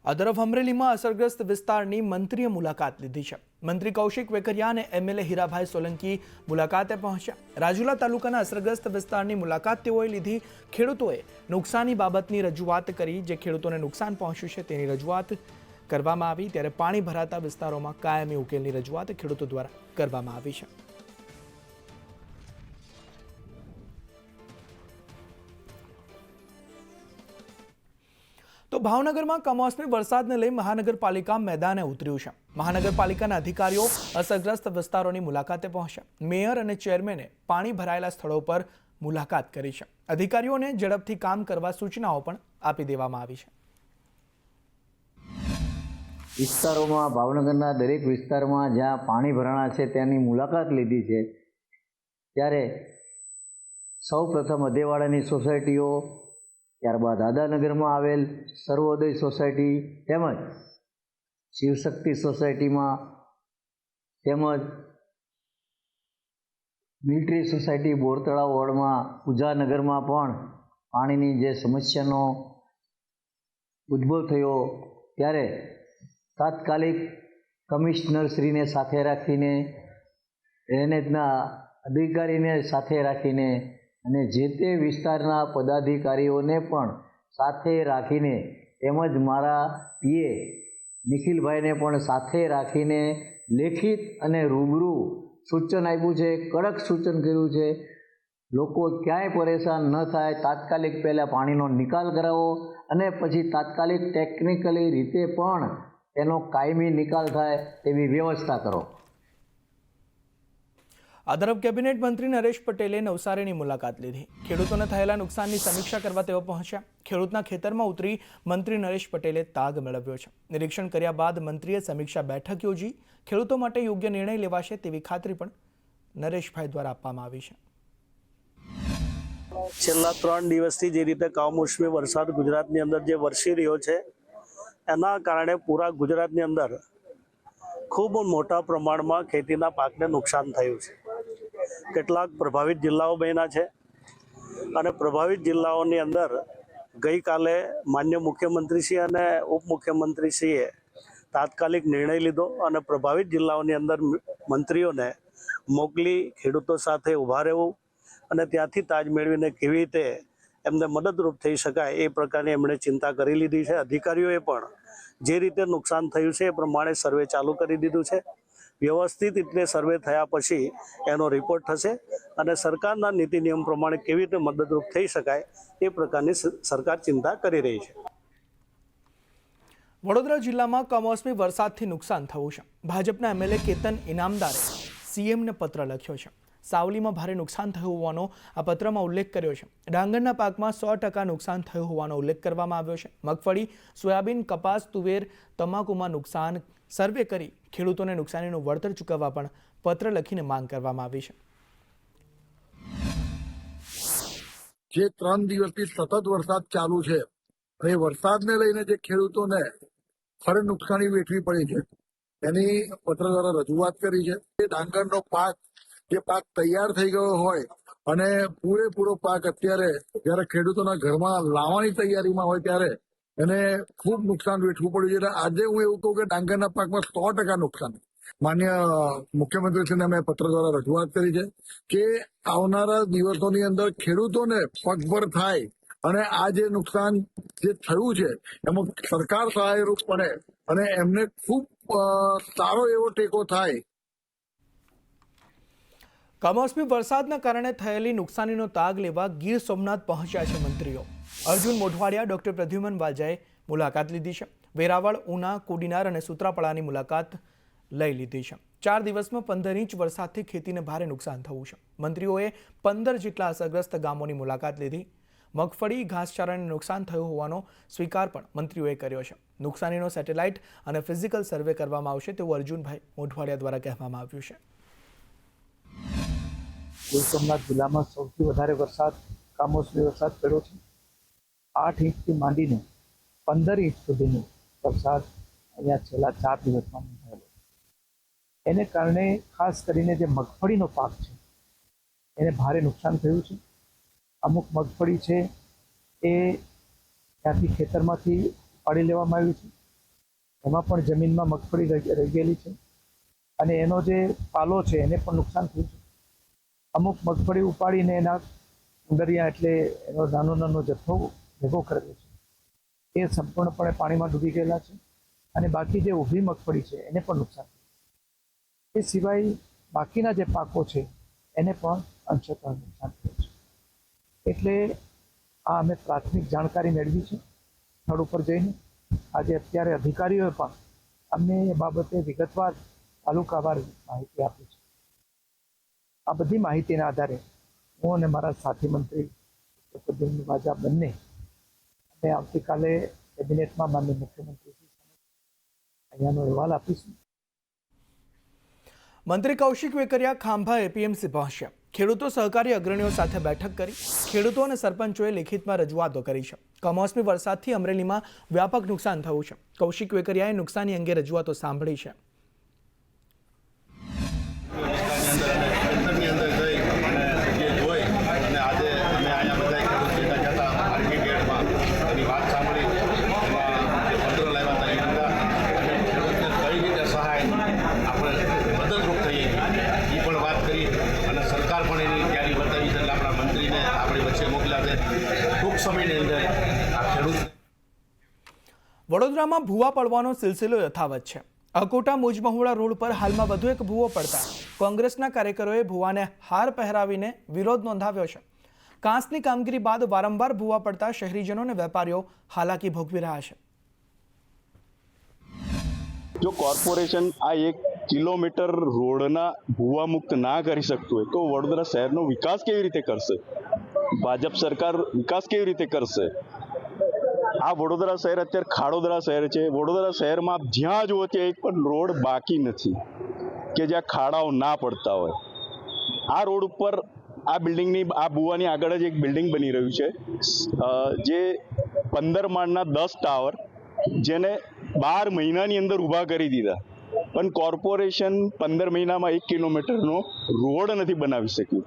આ તરફ અમરેલીમાં અસરગ્રસ્ત વિસ્તારની મંત્રીએ મુલાકાત લીધી છે। મંત્રી કૌશિક વેકરિયા અને એમએલએ હીરાભાઈ સોલંકી મુલાકાતે પહોંચ્યા। રાજુલા તાલુકાના અસરગ્રસ્ત વિસ્તારની મુલાકાત તેઓએ લીધી। ખેડૂતોએ નુકસાની બાબતની રજૂઆત કરી। જે ખેડૂતોને નુકસાન પહોંચ્યું છે તેની રજૂઆત કરવામાં આવી, ત્યારે પાણી ભરાતા વિસ્તારોમાં કાયમી ઉકેલની રજૂઆત ખેડૂતો દ્વારા કરવામાં આવી છે। તો ભાવનગરમાં કમોસમી વરસાદને લઈ મહાનગરપાલિકા મેદાને ઉતર્યું છે। મહાનગરપાલિકાના અધિકારીઓ અસરગ્રસ્ત વિસ્તારોની મુલાકાતે પહોંચ્યા। મેયર અને ચેરમેને પાણી ભરાયેલા સ્થળો પર મુલાકાત કરી છે। અધિકારીઓને ઝડપથી કામ કરવા સૂચનાઓ પણ આપી દેવામાં આવી છે। વિસ્તારોમાં ભાવનગરના દરેક વિસ્તારમાં જ્યાં પાણી ભરાણા છે ત્યાંની મુલાકાત લીધી છે। ત્યારે સૌપ્રથમ અધેવાડાની સોસાયટીઓ, ત્યારબાદ દાદાનગરમાં આવેલ સર્વોદય સોસાયટી તેમજ શિવશક્તિ સોસાયટીમાં તેમજ મિલિટરી સોસાયટી બોરતળાવ વોર્ડમાં ઉજાનગરમાં પણ પાણીની જે સમસ્યાનો ઉદ્ભવ થયો, ત્યારે તાત્કાલિક કમિશનરશ્રીને સાથે રાખીને, ડ્રેનેજના અધિકારીને સાથે રાખીને અને જે તે વિસ્તારના પદાધિકારીઓને પણ સાથે રાખીને તેમજ મારા પીએ નિખિલભાઈને પણ સાથે રાખીને લેખિત અને રૂબરૂ સૂચન આપ્યું છે। કડક સૂચન કર્યું છે, લોકો ક્યાંય પરેશાન ન થાય, તાત્કાલિક પહેલાં પાણીનો નિકાલ કરાવો અને પછી તાત્કાલિક ટેકનિકલી રીતે પણ તેનો કાયમી નિકાલ થાય તેવી વ્યવસ્થા કરો। આ તરફ કેબિનેટ મંત્રી નરેશ પટેલે નવસારીની મુલાકાત લીધી। ખેડૂતોને થયેલા નુકસાનની સમીક્ષા કરવા તેઓ પહોંચ્યા। ખેડૂતના ખેતરમાં ઉતરી મંત્રી નરેશ પટેલે તાગ મેળવ્યો છે। નિરીક્ષણ કર્યા બાદ મંત્રીએ સમીક્ષા બેઠક યોજી। ખેડૂતો માટે યોગ્ય નિર્ણય લેવાશે તેવી ખાતરી પણ નરેશભાઈ દ્વારા આપવામાં આવી છે। છેલ્લા 3 દિવસથી જે રીતે કમોસમી વરસાદ ગુજરાતની અંદર જે વરસી રહ્યો છે, એના કારણે પૂરા ગુજરાતની અંદર ખૂબ મોટા પ્રમાણમાં ખેતીના પાકને નુકસાન થયું છે। કેટલાક પ્રભાવિત જિલ્લાઓ બન્યા છે અને પ્રભાવિત જિલ્લાઓની અંદર ગઈકાલે માન્ય મુખ્યમંત્રીશ્રી અને ઉપમુખ્યમંત્રીશ્રીએ તાત્કાલિક નિર્ણય લીધો અને પ્રભાવિત જિલ્લાઓની અંદર મંત્રીઓને મોકલી ખેડૂતો સાથે ઊભા રહેવું અને ત્યાંથી તાજ મેળવીને કેવી રીતે એમને મદદરૂપ થઈ શકાય એ પ્રકારની એમણે ચિંતા કરી લીધી છે। અધિકારીઓએ પણ જે રીતે નુકસાન થયું છે એ પ્રમાણે સર્વે ચાલુ કરી દીધું છે। વ્યવસ્થિત રીતે સર્વે થયા પછી એનો રિપોર્ટ થશે અને સરકારના નીતિ નિયમ પ્રમાણે કેવી રીતે મદદરૂપ થઈ શકાય એ પ્રકારની સરકાર ચિંતા કરી રહી છે। વડોદરા જિલ્લામાં કમોસમી વરસાદથી નુકસાન થયું છે। ભાજપના એમએલએ કેતન ઇનામદારે સીએમને પત્ર લખ્યો છે। સાવલીમાં ભારે નુકસાન થયું હોવાનો આ પત્રમાં ઉલ્લેખ કર્યો છે। ડાંગરના પાકમાં 100% નુકસાન થયું હોવાનો ઉલ્લેખ કરવામાં આવ્યો છે। મગફળી, સોયાબીન, કપાસ, તુવેર, તમાકુમાં નુકસાન સર્વે કરી ખેડૂતોને નુકસાનીનું વળતર ચૂકવવા પણ પત્ર લખીને માંગ કરવામાં આવી છે। જે 3 દિવસથી સતત વરસાદ ચાલુ છે, એ વરસાદને લઈને જે ખેડૂતોને ખરે નુકસાની વેઠવી પડી છે એની પત્ર દ્વારા રજૂઆત કરી છે। એ ડાંગરનો પાક, જે પાક તૈયાર થઈ ગયો હોય અને પૂરેપૂરો પાક અત્યારે જ્યારે ખેડૂતોના ઘરમાં લાવવાની તૈયારીમાં હોય ત્યારે એને ખૂબ નુકસાન વેઠવું પડ્યું છે। એટલે આજે હું એવું કહું કે ડાંગરના પાકમાં 100% નુકસાન। માન્ય મુખ્યમંત્રીશ્રીને અમે પત્ર દ્વારા રજૂઆત કરી છે કે આવનારા દિવસોની અંદર ખેડૂતોને પગભર થાય અને આ જે નુકસાન જે થયું છે એમાં સરકાર સહાયરૂપ બને અને એમને ખૂબ સારો એવો ટેકો થાય। કમોસમી વરસાદના કારણે થયેલી નુકસાનીનો તાગ લેવા ગીર સોમનાથ પહોંચ્યા છે મંત્રીઓ। અર્જુન મોઢવાડિયા, ડોક્ટર પ્રદ્યુમન વાજાએ મુલાકાત લીધી છે। વેરાવળ, ઉના, કોડીનાર અને સૂત્રાપાડાની મુલાકાત લઈ લીધી છે। 4 દિવસમાં 15 ઇંચ વરસાદથી ખેતીને ભારે નુકસાન થયું છે। મંત્રીઓએ 15 જેટલા અસરગ્રસ્ત ગામોની મુલાકાત લીધી। મગફળી, ઘાસચારાને નુકસાન થયું હોવાનો સ્વીકાર પણ મંત્રીઓએ કર્યો છે। નુકસાનીનો સેટેલાઇટ અને ફિઝિકલ સર્વે કરવામાં આવશે તેવું અર્જુનભાઈ મોઢવાડિયા દ્વારા કહેવામાં આવ્યું છે। ગીર સોમનાથ જિલ્લામાં સૌથી વધારે વરસાદ, કમોસમી વરસાદ પડ્યો છે। 8 ઇંચથી માંડીને 15 ઇંચ સુધીનો વરસાદ અહીંયા છેલ્લા 4 દિવસમાં નોંધાયેલો છે। એને કારણે ખાસ કરીને જે મગફળીનો પાક છે એને ભારે નુકસાન થયું છે। અમુક મગફળી છે એ ત્યાંથી ખેતરમાંથી પાડી લેવામાં આવ્યું છે એમાં પણ જમીનમાં મગફળી રહી ગયેલી છે અને એનો જે પાલો છે એને પણ નુકસાન થયું છે. અમુક મગફળી ઉપાડીને એના ઉંદરિયા એટલે એનો નાનો નાનો જથ્થો ભેગો કરેલો છે, એ સંપૂર્ણપણે પાણીમાં ડૂબી ગયેલા છે અને બાકી જે ઊભી મગફળી છે એને પણ નુકસાન થયું. એ સિવાય બાકીના જે પાકો છે એને પણ અંશતઃ નુકસાન થયું છે. એટલે આ અમે પ્રાથમિક જાણકારી મેળવી છે સ્થળ ઉપર જઈને. આજે અત્યારે અધિકારીઓએ પણ અમને એ બાબતે વિગતવાર તાલુકાવાર માહિતી આપી છે. આ બધી માહિતીના આધારે હું અને મારા સાથી મંત્રી પ્રદ્યુમ્ન વાજા બંને અમે આવતીકાલે કેબિનેટમાં માનનીય મુખ્યમંત્રીશ્રી અહીંયાનો અહેવાલ આપીશું. મંત્રી કૌશિક વેકરિયા ખાંભા એપીએમસી પહોંચ્યા. ખેડૂતો સહકારી અગ્રણીઓ સાથે બેઠક કરી. ખેડૂતો અને સરપંચોએ લેખિતમાં રજૂઆતો કરી છે. કમોસમી વરસાદથી અમરેલીમાં વ્યાપક નુકસાન થયું છે. કૌશિક વેકરિયાએ નુકસાની અંગે રજૂઆતો સાંભળી છે. વડોદરામાં ભૂવા પડવાનો સિલસિલો યથાવત છે. અકોટા મુજમહુડા રોડ પર હાલમાં વધુ એક ભૂવો પડતા કોંગ્રેસના કાર્યકરોએ ભૂવાને હાર પહેરાવીને વિરોધ નોંધાવ્યો છે. કાંસની કામગીરી બાદ વારંવાર ભૂવા પડતા શહેરીજનો અને વેપારીઓ હાલાકી ભોગવી રહ્યા છે. જો કોર્પોરેશન આ 1 કિલોમીટર રોડના ભૂવા મુક્ત ના કરી શકતું હોય તો વડોદરા શહેરનો વિકાસ કેવી રીતે કરશે? ભાજપ સરકાર વિકાસ કેવી રીતે કરશે? આ વડોદરા શહેર અત્યારે ખાડોદરા શહેર છે. વડોદરા શહેરમાં જ્યાં જુઓ ત્યાં એક પણ રોડ બાકી નથી કે જ્યાં ખાડાઓ ના પડતા હોય. આ રોડ ઉપર આ બિલ્ડિંગની આ ભૂવાની આગળ જ એક બિલ્ડિંગ બની રહ્યું છે જે 15 માળના 10 ટાવર જેને 12 મહિનાની અંદર ઊભા કરી દીધા, પણ કોર્પોરેશન 15 મહિનામાં 1 કિલોમીટરનો રોડ નથી બનાવી શક્યું.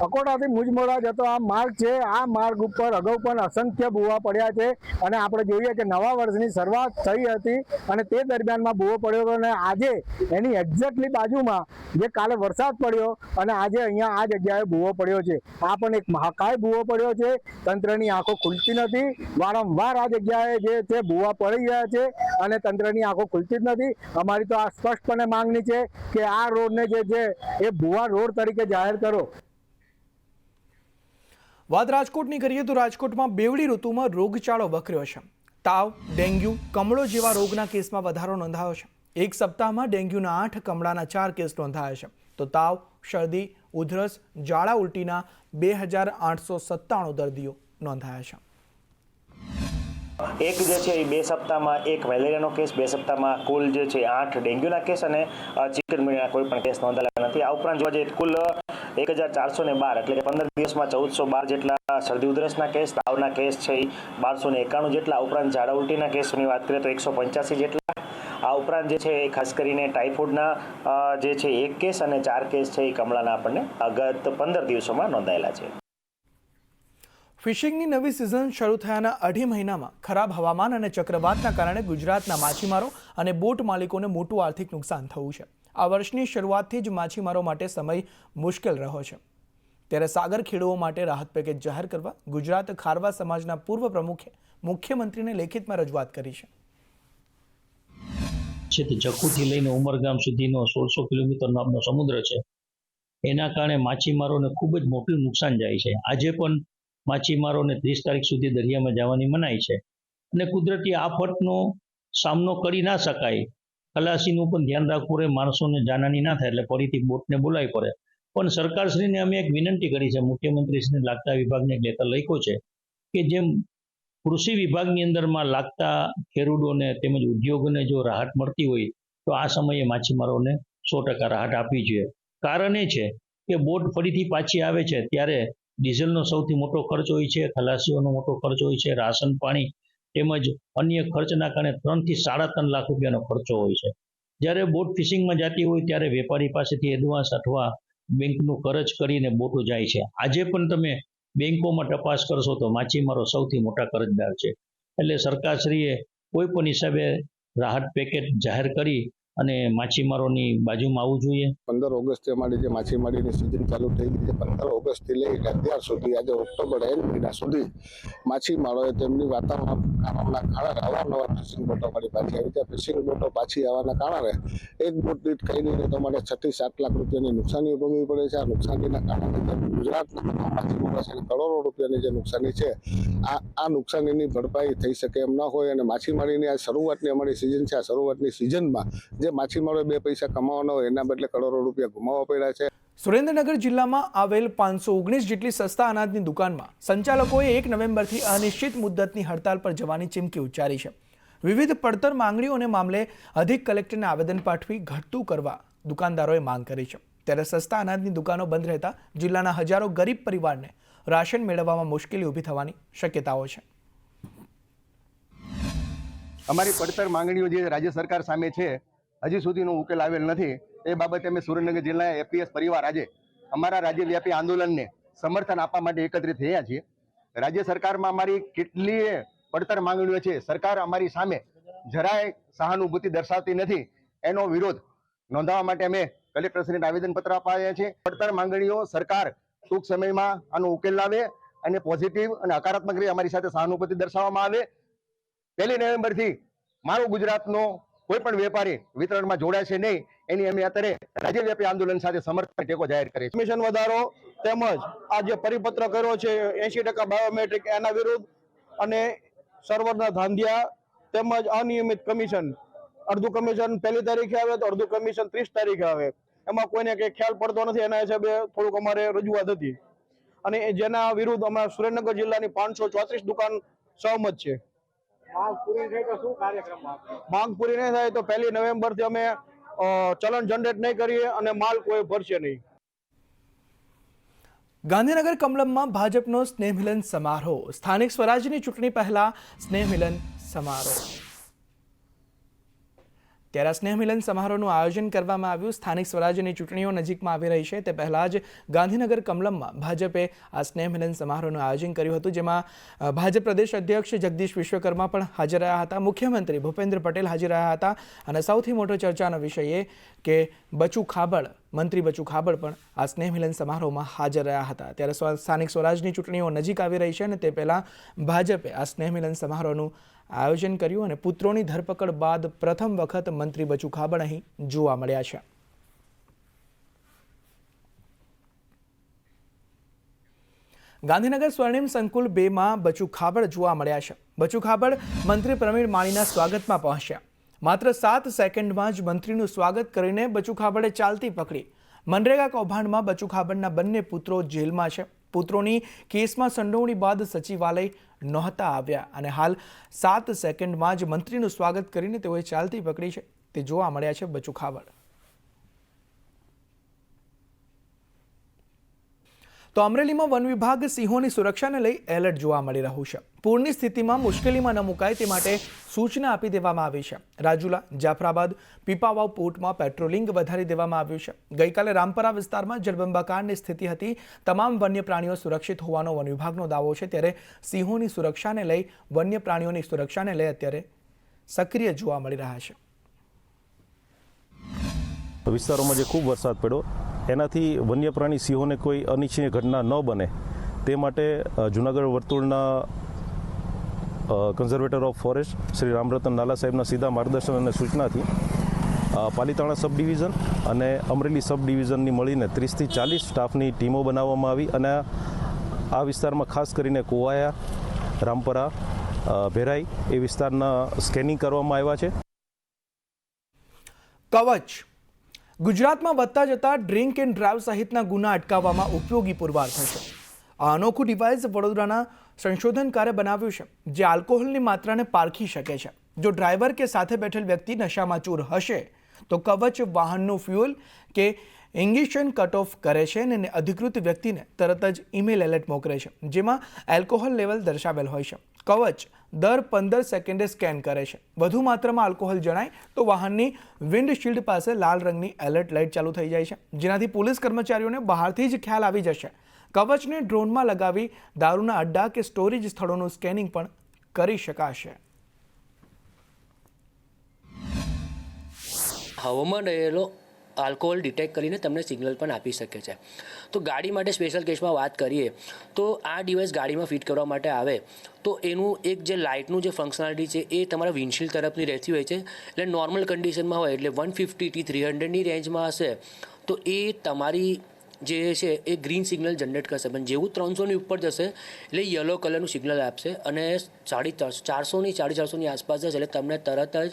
અકોટાથી મુજમોડા જતો આ માર્ગ છે. આ માર્ગ ઉપર અગાઉ પણ અસંખ્ય ભૂવા પડ્યા છે અને આપણે જોઈએ કે નવા વર્ષની શરૂઆત થઈ હતી અને તે દરમિયાનમાં ભૂવો પડ્યો હતો અને આજે એની એક્ઝેક્ટલી બાજુમાં જે કાલે વરસાદ પડ્યો અને આજે અહીંયા આ જગ્યાએ ભૂવો પડ્યો છે. આ પણ એક મહાકાય ભૂવો પડ્યો છે. તંત્રની આંખો ખુલતી નથી. વારંવાર આ જગ્યાએ જે છે ભૂવા પડી રહ્યા છે અને તંત્રની આંખો ખુલતી જ નથી. અમારી તો આ સ્પષ્ટપણે માંગણી છે કે આ રોડને જે છે એ ભૂવા રોડ તરીકે જાહેર કરો. વાત રાજકોટની કરીએ તો રાજકોટમાં બેવડી ઋતુમાં રોગચાળો વકર્યો છે. તાવ, ડેન્ગ્યુ, કમળો જેવા રોગના કેસમાં વધારો નોંધાયો છે. એક સપ્તાહમાં ડેન્ગ્યુના 8, કમળાના 4 કેસ નોંધાયા છે. તો તાવ, શરદી, ઉધરસ, ઝાડા ઉલટીના 2897 દર્દીઓ નોંધાયા છે. એક જે છે એ 2 સપ્તાહમાં 1 મેલેરિયાનો કેસ, 2 સપ્તાહમાં કુલ જે છે 8 ડેન્ગ્યુના કેસ અને ચિકનગુનિયાના કોઈ પણ કેસ નોંધાયેલા નથી. આ ઉપરાંત જોવા જઈએ કુલ 1412 એટલે કે 15 દિવસમાં 1412 જેટલા શરદી ઉધરસના કેસ, તાવના કેસ છે એ 1291 જેટલા, ઉપરાંત ઝાડા ઉલટીના કેસની વાત કરીએ તો 185 જેટલા. આ ઉપરાંત જે છે એ ખાસ કરીને ટાઇફોઇડના જે છે 1 કેસ અને 4 કેસ છે એ કમળાના આપણને ગત 15 દિવસોમાં નોંધાયેલા છે. ફિશિંગની નવી સિઝન શરૂ થયાના 2.5 મહિનામાં ખરાબ હવામાન અને ચક્રવાતના કારણે ગુજરાતના માછીમારો અને બોટ માલિકોને મોટું આર્થિક નુકસાન થયું છે. આ વર્ષની શરૂઆતથી જ માછીમારો માટે સમય મુશ્કેલ રહ્યો છે. ત્યારે સાગર ખેડૂઓ માટે રાહત પેકેજ જાહેર કરવા ગુજરાત ખારવા સમાજના પૂર્વ પ્રમુખે મુખ્યમંત્રીને લેખિતમાં રજૂઆત કરી છે. જખુથી લઈને ઉમરગામ સુધીનો 1600 કિલોમીટરનો આપણો સમુદ્ર છે. એના કારણે માછીમારોને ખૂબ જ મોટું નુકસાન જાય છે. આજે પણ માછીમારોને 30 તારીખ સુધી દરિયામાં જવાની મનાઈ છે અને કુદરતી આફતનો સામનો કરી ના શકાય, ખલાસીનું પણ ધ્યાન રાખવું રહે, માણસોને જાનહાની ના થાય એટલે ફરીથી બોટને બોલાવી પડે. પણ સરકારશ્રીને અમે એક વિનંતી કરી છે, મુખ્યમંત્રીશ્રીને લાગતા વિભાગને એક લેટર લખ્યો છે કે જેમ કૃષિ વિભાગની અંદરમાં લાગતા ખેડૂતોને તેમજ ઉદ્યોગોને જો રાહત મળતી હોય તો આ સમયે માછીમારોને 100% રાહત આપવી જોઈએ. કારણ એ છે કે બોટ ફરીથી પાછી આવે છે ત્યારે ડીઝલનો સૌથી મોટો ખર્ચ હોય છે, ખલાસીઓનો મોટો ખર્ચ હોય છે, રાશન પાણી તેમજ અન્ય ખર્ચના કારણે 3 થી 3.5 લાખ રૂપિયાનો ખર્ચો હોય છે. જ્યારે બોટ ફિશિંગમાં જતી હોય ત્યારે વેપારી પાસેથી એડવાન્સ અથવા બેંકનું કરજ કરીને બોટો જાય છે. આજે પણ તમે બેંકોમાં તપાસ કરશો તો માછીમારો સૌથી મોટા કરજદાર છે. એટલે સરકારશ્રીએ કોઈ પણ હિસાબે રાહત પેકેજ જાહેર કરી અને માછીમારોની બાજુમાં આવવું જોઈએ. 15 ઓગસ્ટથી અમારી જે માછીમારીની સિઝન ચાલુ થઈ ગઈ છે. 15 ઓગસ્ટથી લઈને અત્યાર સુધી આજે ઓક્ટોબર એન્ડ મહિના સુધી માછીમારોએ તેમની વાતાવરણના કારણે અવારનવાર ફિશિંગ બોટો અમારી પાછી આવી છે. ફિશિંગ બોટો પાછી આવવાના કારણે એક બોટ દીઠ કઈ નહીં તો અમારે 6 થી 7 લાખ રૂપિયાની નુકસાની ભોગવવી પડે છે. આ નુકસાનીના કારણે ગુજરાતના તમામ માછીમારો છે કરોડો રૂપિયાની જે નુકસાની છે આ નુકસાનીની ભરપાઈ થઈ શકે એમ ન હોય અને માછીમારીની આ શરૂઆતની અમારી સિઝન છે. આ શરૂઆતની સિઝનમાં જે માછીમારોએ 2 પૈસા કમાવાના હોય એના બદલે કરોડો રૂપિયા ગુમાવવા પડ્યા છે. સુરેન્દ્રનગર જિલ્લામાં આવેલ 519 જેટલી સસ્તા અનાજની દુકાનમાં સંચાલકોએ 1 નવેમ્બરથી અનિશ્ચિત મુદ્દતની હડતાલ પર જવાની ચીમકી ઉચ્ચારી છે. વિવિધ પડતર માંગણીઓને મામલે અધિક કલેક્ટરને આવેદન પાઠવી ઘટતું કરવા દુકાનદારોએ માંગ કરી છે. ત્યારે સસ્તા અનાજની દુકાનો બંધ રહેતા જિલ્લાના હજારો ગરીબ પરિવારને રાશન મેળવવામાં મુશ્કેલી ઊભી થવાની શક્યતાઓ છે. અમારી પડતર માંગણીઓ જે રાજ્ય સરકાર સામે છે હજી સુધીનો ઉકેલ આવેલ નથી. એ બાબતે અમે સુરેન્દ્રનગર જિલ્લાના એપીએસ પરિવાર આજે અમારા રાજ્યવ્યાપી આંદોલનને સમર્થન આપવા માટે એકત્રિત થયા છીએ. રાજ્ય સરકારમાં અમારી કેટલીય પડતર માંગણીઓ છે. સરકાર અમારી સામે જરાય સહાનુભૂતિ દર્શાવતી નથી. એનો વિરોધ નોંધાવવા માટે અમે કલેક્ટરશ્રીને આવેદનપત્ર અપાયા છે. પડતર માંગણીઓ સરકાર ટૂંક સમયમાં આનો ઉકેલ લાવે અને પોઝિટિવ અને હકારાત્મક રીતે અમારી સાથે સહાનુભૂતિ દર્શાવવામાં આવે. 1 નવેમ્બરથી મારું ગુજરાતનો કોઈ પણ વેપારી વિતરણમાં જોડાશે નહીં એની અમે અત્યારે રાજ્યવ્યાપી આંદોલન સાથે સમર્થન ટેકો જાહેર કરીએ છીએ. કમિશન વધારો તેમજ આ જે પરિપત્ર કર્યો છે 80% બાયોમેટ્રિક એના વિરુદ્ધ અને સર્વરના ધાંધિયા તેમજ અનિયમિત કમિશન, અડધું કમિશન 1 તારીખે આવે તો અડધું કમિશન 30 તારીખે આવે, એમાં કોઈને કંઈ ખ્યાલ પડતો નથી. એના હિસાબે થોડુંક અમારે રજૂઆત હતી અને જેના વિરુદ્ધ અમારા સુરેન્દ્રનગર જિલ્લાની 534 દુકાન સહમત છે. માંગ પૂરી થાય તો શું કાર્યક્રમ આપશે? માંગ પૂરી નહીં થાય તો 1 નવેમ્બરથી અમે ચલણ જનરેટ નહીં કરીએ અને માલ કોઈ ભરશે નહીં. ગાંધીનગર કમલમમાં ભાજપનો સ્નેહમિલન સમારોહ. સ્થાનિક સ્વરાજ્યની ચૂંટણી પહેલા સ્નેહમિલન સમારોહ. ત્યારે સ્નેહમિલન સમારોહનું આયોજન કરવામાં આવ્યું. સ્થાનિક સ્વરાજ્યની ચૂંટણીઓ નજીકમાં આવી રહી છે તે પહેલાં જ ગાંધીનગર કમલમમાં ભાજપે આ સ્નેહમિલન સમારોહનું આયોજન કર્યું હતું, જેમાં ભાજપ પ્રદેશ અધ્યક્ષ જગદીશ વિશ્વકર્મા પણ હાજર રહ્યા હતા. મુખ્યમંત્રી ભૂપેન્દ્ર પટેલ હાજર રહ્યા હતા અને સૌથી મોટો ચર્ચાનો વિષય એ કે બચુ ખાબડ, મંત્રી બચુ ખાબડ પણ આ સ્નેહમિલન સમારોહમાં હાજર રહ્યા હતા. ત્યારે સ્થાનિક સ્વરાજની ચૂંટણીઓ નજીક આવી રહી છે અને તે પહેલાં ભાજપે આ સ્નેહમિલન સમારોહનું આયોજન કર્યું અને પુત્રોની ધરપકડ બાદ પ્રથમ વખત મંત્રી બચુ ખાબડ અહીં જોવા મળ્યા છે. ગાંધીનગર સ્વર્ણિમ સંકુલ 2માં બચુ ખાબડ જોવા મળ્યા છે. બચુ ખાબડ મંત્રી પ્રવીણ માળીના સ્વાગતમાં પહોંચ્યા. માત્ર 7 સેકન્ડમાં જ મંત્રીનું સ્વાગત કરીને બચુ ખાબડે ચાલતી પકડી. મનરેગા કૌભાંડમાં બચુ ખાબડના બંને પુત્રો જેલમાં છે. પુત્રોની કેસમાં સંડોવણી બાદ સચિવાલય નહોતા આવ્યા અને હાલ 7 સેકન્ડમાં જ મંત્રીનું સ્વાગત કરીને તેઓએ ચાલતી પકડી છે. તે જોવા મળ્યા છે બચુ ખાબડ. તો અમરેલીમાં વન વિભાગ સિંહોની સુરક્ષાને લઈ એલર્ટ જોવા મળી રહ્યું છે. પૂરની સ્થિતિમાં મુશ્કેલીમાં ન મુકાય તે માટે સૂચના આપી દેવામાં આવી છે. રાજુલા, જાફરાબાદ, પીપાવાવ પોર્ટમાં પેટ્રોલિંગ વધારી દેવામાં આવ્યું છે. ગઈકાલે રામપરા વિસ્તારમાં જળબંબાકારની સ્થિતિ હતી. તમામ વન્ય પ્રાણીઓ સુરક્ષિત હોવાનો વન વિભાગનો દાવો છે. ત્યારે સિંહોની સુરક્ષાને લઈ, વન્ય પ્રાણીઓની સુરક્ષાને લઈ અત્યારે સક્રિય જોવા મળી રહ્યા છે. વિસ્તારોમાં જે ખૂબ વરસાદ પડ્યો એનાથી વન્ય પ્રાણી સિંહોને કોઈ અનિચ્છનીય ઘટના ન બને તે માટે જૂનાગઢ વર્તુળના conservator of forest Shri Ramratan લાલા સાહેબના સીધા માર્ગદર્શન અને સૂચનાથી પાલીતાણા સબ ડિવિઝન અને અમરેલી સબ ડિવિઝનની મળીને 30 થી 40 સ્ટાફની ટીમો બનાવવામાં આવી અને આ વિસ્તારમાં ખાસ કરીને કોવાયા, રામપરા, ભેરાઈ એ વિસ્તારના સ્કેનિંગ કરવામાં આવ્યા છે. કવચ ગુજરાતમાં વધતા જતા ડ્રિંક એન્ડ ડ્રાઈવ સહિતના ગુના અટકાવવામાં ઉપયોગી પુરવાર થશે. આ અનોખું ડિવાઇસ વડોદરાના સંશોધનકારે બનાવ્યું છે, જે આલ્કોહોલની માત્રાને પારખી શકે છે. જો ડ્રાઈવર કે સાથે બેઠેલ વ્યક્તિ નશામાં ચૂર હશે તો કવચ વાહનનું ફ્યુઅલ કે ઇગ્નિશન કટ ઓફ કરે છે અને અધિકૃત વ્યક્તિને તરત જ ઈમેલ એલર્ટ મોકલે છે, જેમાં આલ્કોહોલ લેવલ દર્શાવેલ હોય છે. કવચ દર 15 સેકન્ડે સ્કેન કરે છે. વધુ માત્રામાં આલ્કોહોલ જણાય તો વાહનની વિન્ડશીલ્ડ પાસે લાલ રંગની એલર્ટ લાઇટ ચાલુ થઈ જાય છે, જેનાથી પોલીસ કર્મચારીઓને બહારથી જ ખ્યાલ આવી જશે. કવચને ડ્રોનમાં લગાવી દારૂના અડ્ડા કે સ્ટોરેજ સ્થળોનું સ્કેનિંગ પણ કરી શકાશે. હવામાં રહેલો આલ્કોહોલ ડિટેક્ટ કરીને તમને સિગ્નલ પણ આપી શકે છે. તો ગાડી માટે સ્પેશિયલ કેસમાં વાત કરીએ તો આ ડિવાઇસ ગાડીમાં ફિટ કરવા માટે આવે તો એનું એક જે લાઇટનું જે ફંક્શનાલિટી છે એ તમારા વિન્ડશીલ્ડ તરફની રહેતી હોય છે. એટલે નોર્મલ કન્ડિશનમાં હોય એટલે 150 થી 300ની રેન્જમાં હશે તો એ તમારી જે છે એ ગ્રીન સિગ્નલ જનરેટ કરશે, પણ જેવું 300ની ઉપર જશે એટલે યલો કલરનું સિગ્નલ આપશે અને 450ની આસપાસ જશે એટલે તમને તરત જ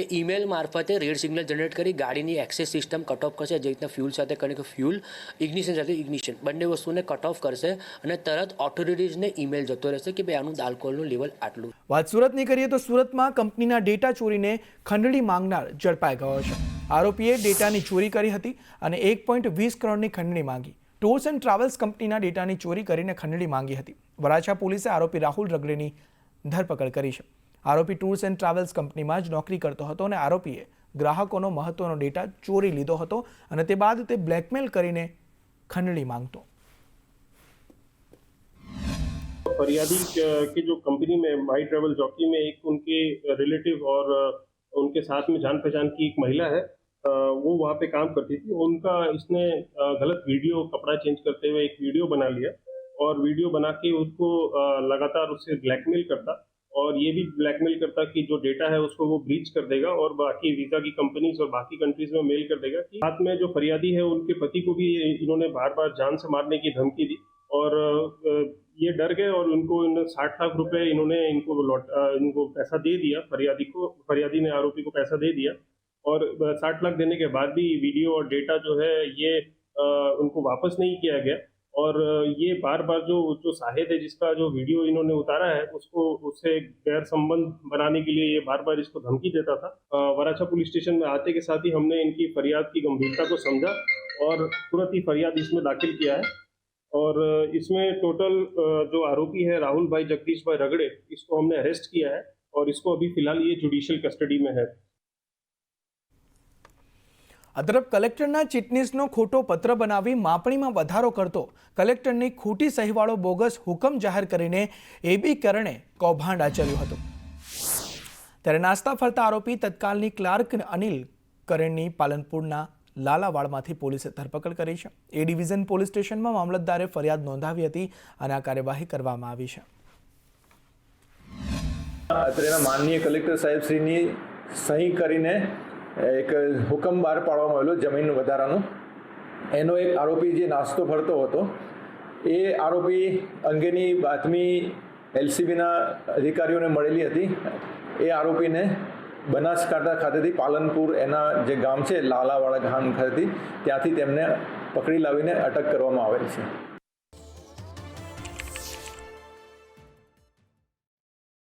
એ ઈમેલ મારફતે રેડ સિગ્નલ જનરેટ કરી ગાડીની એક્સેસ સિસ્ટમ કટ ઓફ કરશે. જે રીતના ફ્યુલ સાથે કરીને કે ફ્યુલ ઇગ્નિશન સાથે ઇગ્નિશન બંને વસ્તુને કટ ઓફ કરશે અને તરત ઓથોરિટીઝને ઈમેલ જતો રહેશે કે ભાઈ આનું આલ્કોહોલનું લેવલ આટલું. વાત સુરતની કરીએ તો સુરતમાં કંપનીના ડેટા ચોરીને ખંડણી માંગનાર ઝડપાઈ ગયો છે. આરોપીએ ડેટાની ચોરી કરી હતી અને 1.20 કરોડની ખંડણી માંગી. ટૂર્સ એન્ડ ટ્રાવેલ્સ કંપનીના ડેટાની ચોરી કરીને ખંડણી માંગી હતી. વરાછા પોલીસે આરોપી રાહુલ રગડેની ધરપકડ કરી છે. આરોપી ટૂર્સ એન્ડ ટ્રાવેલ્સ કંપનીમાં જ નોકરી કરતો હતો અને આરોપીએ ગ્રાહકોનો મહત્વનો ડેટા ચોરી લીધો હતો અને તે બાદ તે બ્લેકમેલ કરીને खंडनी मांगतो। फरियादी के जो कंपनी में माई ट्रैवल जॉकी में एक उनके रिलेटिव और उनके साथ में जान पहचान की एक महिला है, वो वहाँ पे काम करती थी। उनका इसने गलत वीडियो कपड़ा चेंज करते हुए एक वीडियो बना लिया और वीडियो बना के उसको लगातार उससे ब्लैकमेल करता और ये भी ब्लैकमेल करता कि जो डेटा है उसको वो ब्रीच कर देगा और बाकी वीज़ा की कंपनीज और बाकी कंट्रीज में मेल कर देगा। कि साथ में जो फरियादी है उनके पति को भी इन्होंने बार बार जान से मारने की धमकी दी और ये डर गए और उनको 60 लाख रुपए इन्होंने इनको पैसा दे दिया। फरियादी ने आरोपी को पैसा दे दिया और 60 लाख देने के बाद भी वीडियो और डेटा जो है ये उनको वापस नहीं किया गया और ये बार बार जो साहिद है जिसका जो वीडियो इन्होंने उतारा है उसको उससे गैर संबंध बनाने के लिए ये बार बार इसको धमकी देता था। वराछा पुलिस स्टेशन में आते के साथ ही हमने इनकी फरियाद की गंभीरता को समझा और तुरंत ही फरियाद इसमें दाखिल किया है और इसमें टोटल जो आरोपी है राहुल भाई जगदीश भाई रगड़े, इसको हमने अरेस्ट किया है और इसको अभी फिलहाल ये जुडिशियल कस्टडी में है। આ તરફ કલેક્ટરના ચીટનીસનો ખોટો પત્ર બનાવી માપણીમાં વધારો કરતો કલેક્ટરની ખોટી સહીવાળો બોગસ હુકમ જાહેર કરીને એબી કરણે કૌભાંડ આચર્યું હતું। ત્યારે નાસ્તા ફરતા આરોપી તત્કાલની ક્લાર્ક અનિલ કરણની પાલનપુરના લાલાવાડમાંથી પોલીસે ધરપકડ કરી છે। એ ડિવિઝન પોલીસ સ્ટેશનમાં મામલતદારે ફરિયાદ નોંધાવી હતી અને આ કાર્યવાહી કરવામાં આવી છે। અત્રેના માનનીય કલેક્ટર સાહેબશ્રીની સહી કરીને એક હુકમ બહાર પાડવામાં આવેલો જમીન વધારાનો। એનો એક આરોપી જે નાસ્તો ફરતો હતો એ આરોપી અંગેની બાતમી એલસીબીના અધિકારીઓને મળેલી હતી। એ આરોપીને બનાસકાંઠા ખાતેથી પાલનપુર એના જે ગામ છે લાલાવાડા ગામ ખાતેથી ત્યાંથી તેમને પકડી લાવીને અટક કરવામાં આવેલ છે।